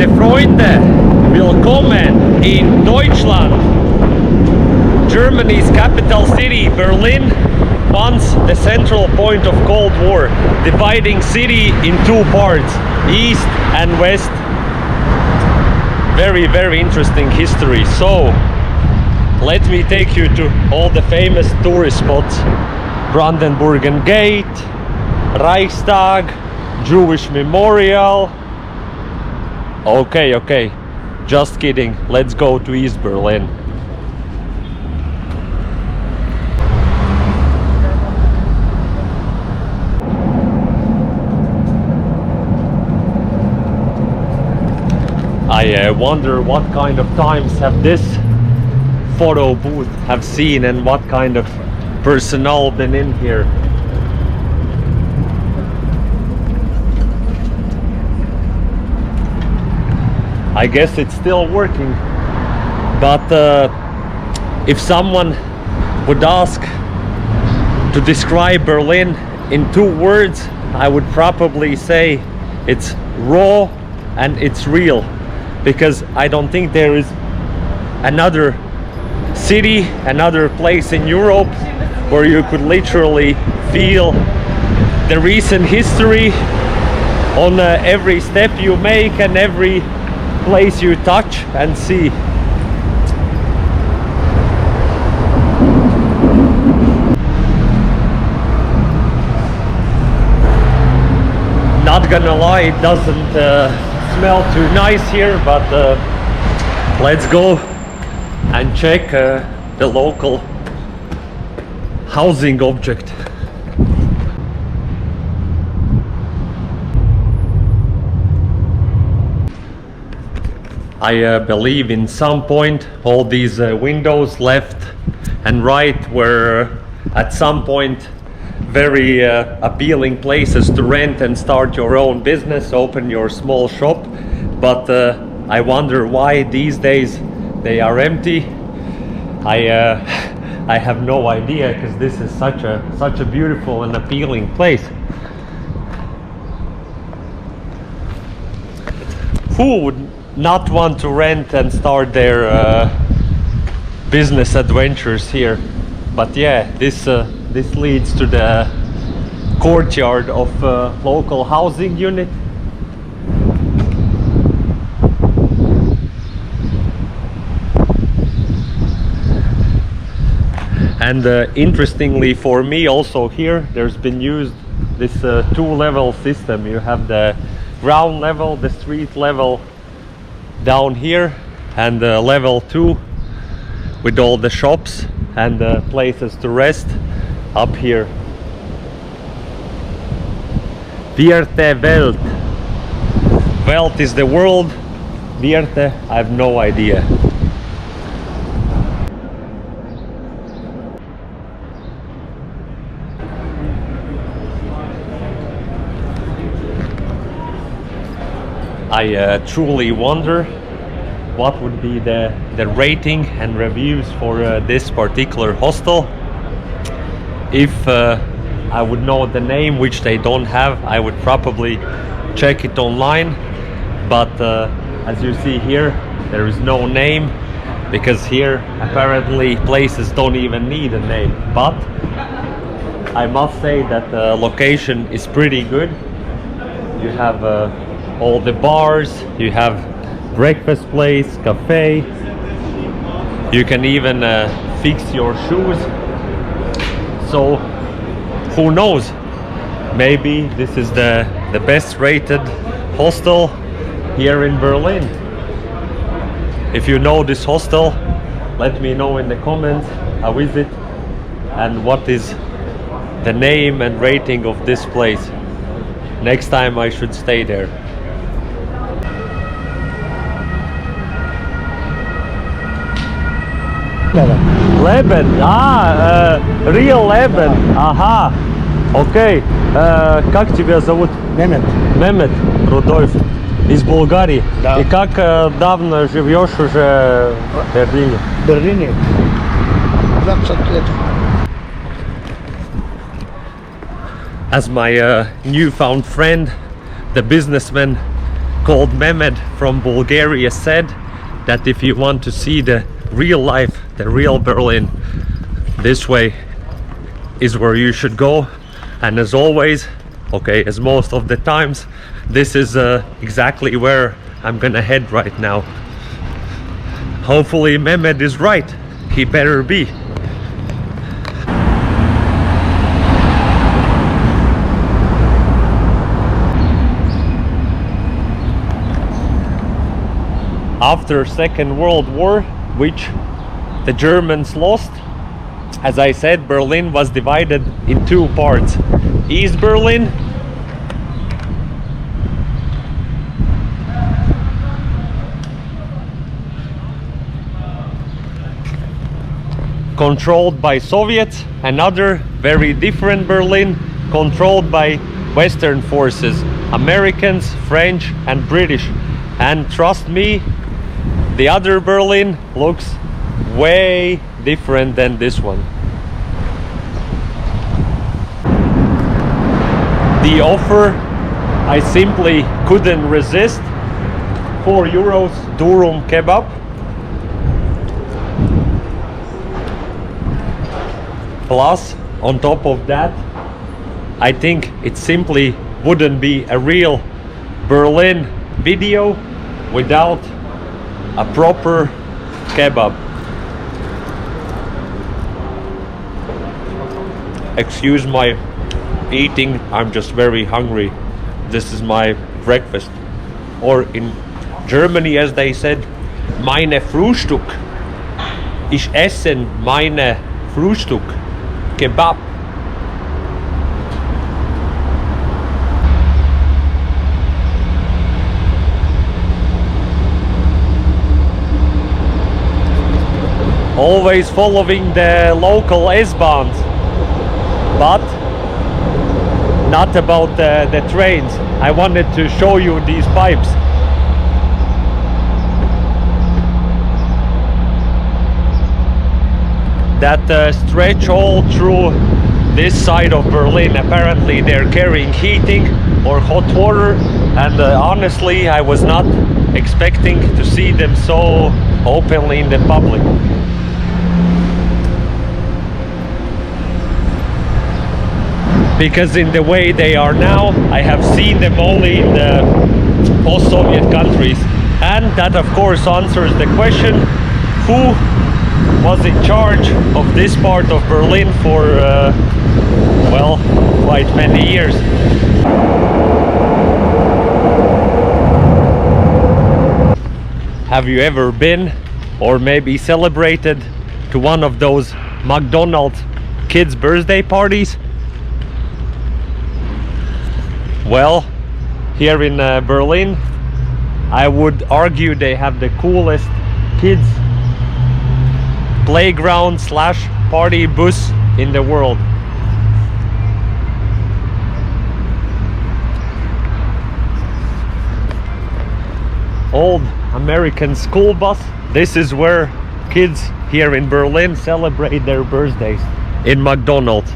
Meine Freunde, willkommen in Deutschland. Germany's capital city, Berlin, once the central point of Cold War, dividing city in two parts, east and west. Very, very interesting history. So, let me take you to all the famous tourist spots. Brandenburgen Gate, Reichstag, Jewish Memorial. Okay, just kidding. Let's go to East Berlin. I wonder what kind of times have this photo booth have seen and what kind of personnel been in here. I guess it's still working, but if someone would ask to describe Berlin in two words, I would probably say it's raw and it's real, because I don't think there is another city, another place in Europe where you could literally feel the recent history on every step you make and every place you touch and see. Not gonna lie, it doesn't smell too nice here, but let's go and check the local housing object. I believe in some point all these windows left and right were at some point very appealing places to rent and start your own business, open your small shop, but I wonder why these days they are empty. I have no idea, because this is such a beautiful and appealing place. Who would not want to rent and start their business adventures here? But yeah, this leads to the courtyard of local housing unit. And interestingly for me also here, there's been used this two-level system. You have the ground level, the street level down here, and level 2 with all the shops and places to rest up here. Vierte Welt. Welt is the world. Vierte, I have no idea. I truly wonder what would be the rating and reviews for this particular hostel. If I would know the name, which they don't have, I would probably check it online, but as you see here, there is no name, because here apparently places don't even need a name. But I must say that the location is pretty good. You have all the bars, you have breakfast place, cafe, you can even fix your shoes. So who knows, maybe this is the best rated hostel here in Berlin. If you know this hostel, let me know in the comments how is it and what is the name and rating of this place. Next time I should stay there. Leben, real Leben, ага, окей. Как тебя зовут? Мемет. Мемет, Рудольф, из Болгарии. Да. И как давно живешь уже в Берлине? В Берлине 20 лет. As my newfound friend, the businessman, called Mehmed from Bulgaria said that if you want to see the real life, the real Berlin, this way is where you should go. And as always, okay, as most of the times, this is exactly where I'm gonna head right now. Hopefully Mehmed is right. He better be. After Second World War, which the Germans lost, as I said, Berlin was divided in two parts. East Berlin, controlled by Soviets, another very different Berlin controlled by Western forces, Americans, French and British. And trust me, the other Berlin looks way different than this one. The offer I simply couldn't resist. 4 euros durum kebab. Plus, on top of that, I think it simply wouldn't be a real Berlin video without a proper kebab. Excuse my eating, I'm just very hungry. This is my breakfast. Or in Germany, as they said, meine Frühstück. Ich essen meine Frühstück. Kebab. Always following the local S-Bahns, but not about the trains. I wanted to show you these pipes. That stretch all through this side of Berlin. Apparently they're carrying heating or hot water, and honestly I was not expecting to see them so openly in the public. Because in the way they are now, I have seen them only in the post-Soviet countries. And that of course answers the question, who was in charge of this part of Berlin for, well, quite many years. Have you ever been, or maybe celebrated, to one of those McDonald's kids' birthday parties? Well, here in Berlin, I would argue they have the coolest kids playground slash party bus in the world. Old American school bus. This is where kids here in Berlin celebrate their birthdays, in McDonald's.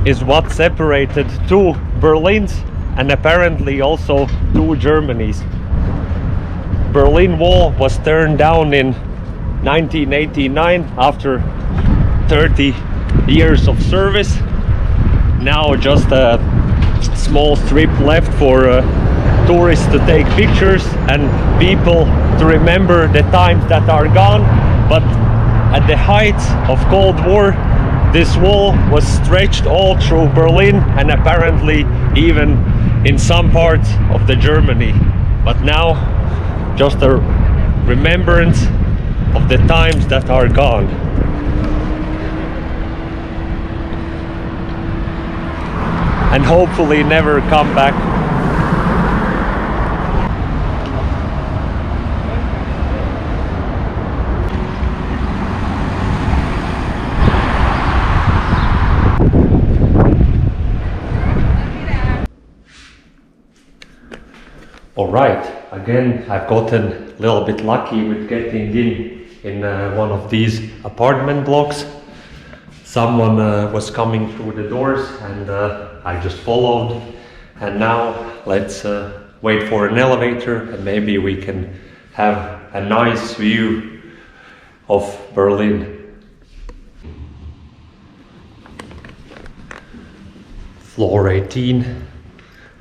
Is what separated two Berlins and apparently also two Germanys. Berlin Wall was turned down in 1989 after 30 years of service. Now just a small strip left for tourists to take pictures and people to remember the times that are gone. But at the height of Cold War, this wall was stretched all through Berlin and apparently even in some parts of the Germany. But now, just a remembrance of the times that are gone. And hopefully never come back. All right, again, I've gotten a little bit lucky with getting in one of these apartment blocks. Someone was coming through the doors and I just followed. And now let's wait for an elevator and maybe we can have a nice view of Berlin. Floor 18,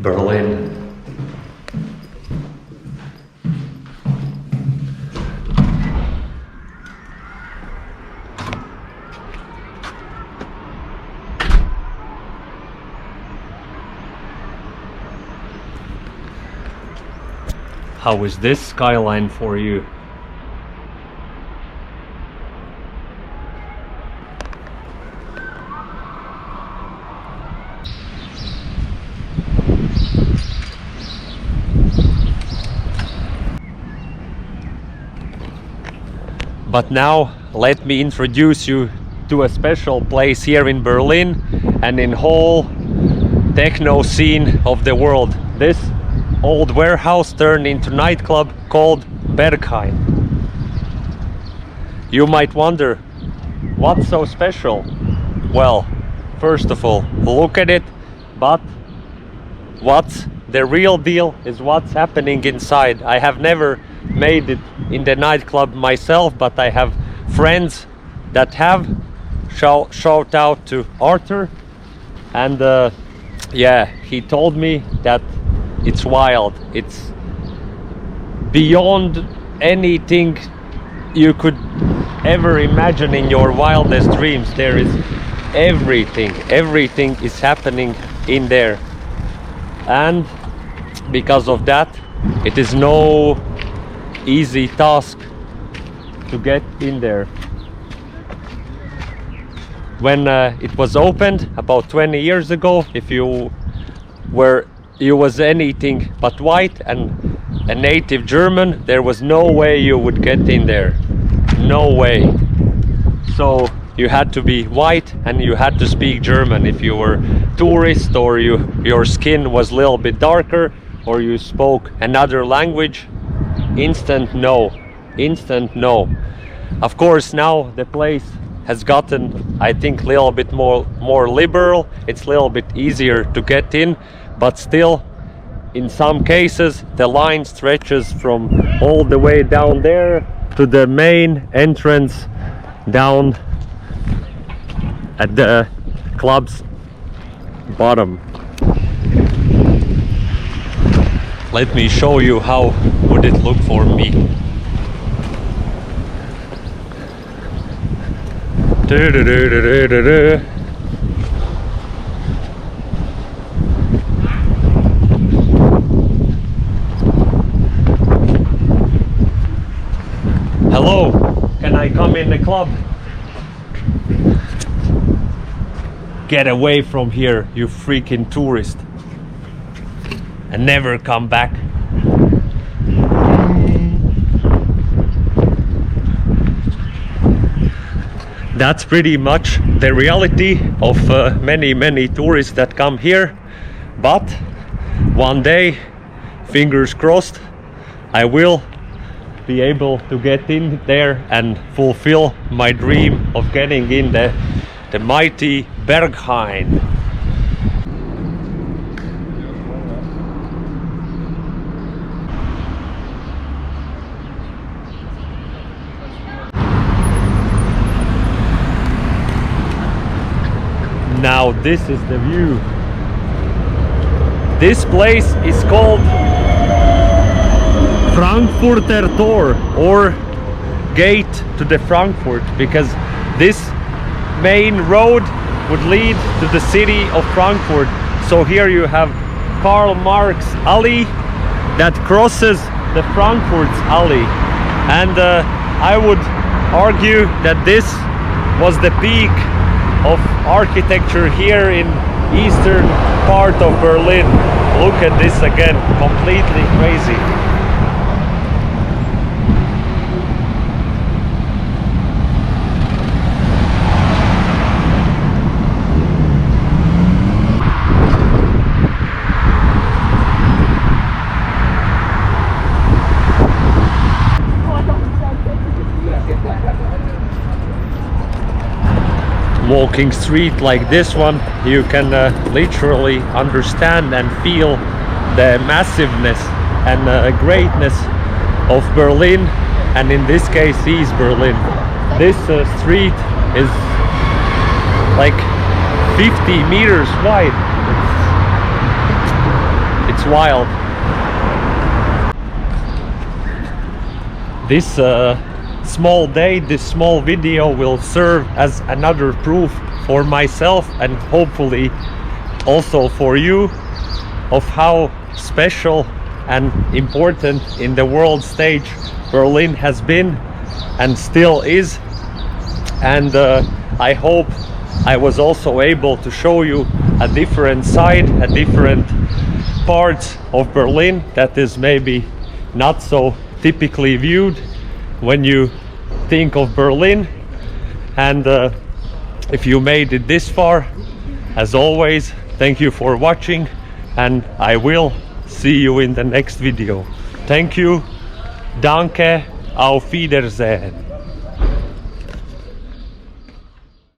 Berlin. How is this skyline for you? But now let me introduce you to a special place here in Berlin and in whole techno scene of the world. This old warehouse turned into nightclub called Berghain. You might wonder, what's so special? Well, first of all, look at it, but what's the real deal is what's happening inside. I have never made it in the nightclub myself, but I have friends that have. Shout out to Arthur, and yeah, he told me that it's wild. It's beyond anything you could ever imagine in your wildest dreams. There is everything is happening in there, and because of that it is no easy task to get in there. When it was opened about 20 years ago, if you was anything but white and a native German, there was no way you would get in there. No way. So you had to be white and you had to speak German. If you were tourist or your skin was a little bit darker or you spoke another language, instant no. Instant no. Of course, now the place has gotten, I think, a little bit more liberal. It's a little bit easier to get in, but still in some cases the line stretches from all the way down there to the main entrance down at the club's bottom. Let me show you how would it look for me. Hello, can I come in the club? Get away from here, you freaking tourist, and never come back. That's pretty much the reality of many tourists that come here. But one day, fingers crossed, I will be able to get in there and fulfill my dream of getting in the mighty Berghain. Now this is the view. This place is called Frankfurter Tor, or Gate to the Frankfurt, because this main road would lead to the city of Frankfurt. So here you have Karl Marx Alley that crosses the Frankfurt's alley, and I would argue that this was the peak of architecture here in eastern part of Berlin. Look at this again, completely crazy. walking street like this one, you can literally understand and feel the massiveness and greatness of Berlin, and in this case East Berlin. This street is like 50 meters wide. It's wild. This small day, this small video will serve as another proof for myself and hopefully also for you of how special and important in the world stage Berlin has been and still is. And I hope I was also able to show you a different side, a different part of Berlin that is maybe not so typically viewed when you think of Berlin. And if you made it this far, as always, thank you for watching, and I will see you in the next video. Thank you, danke, auf Wiedersehen.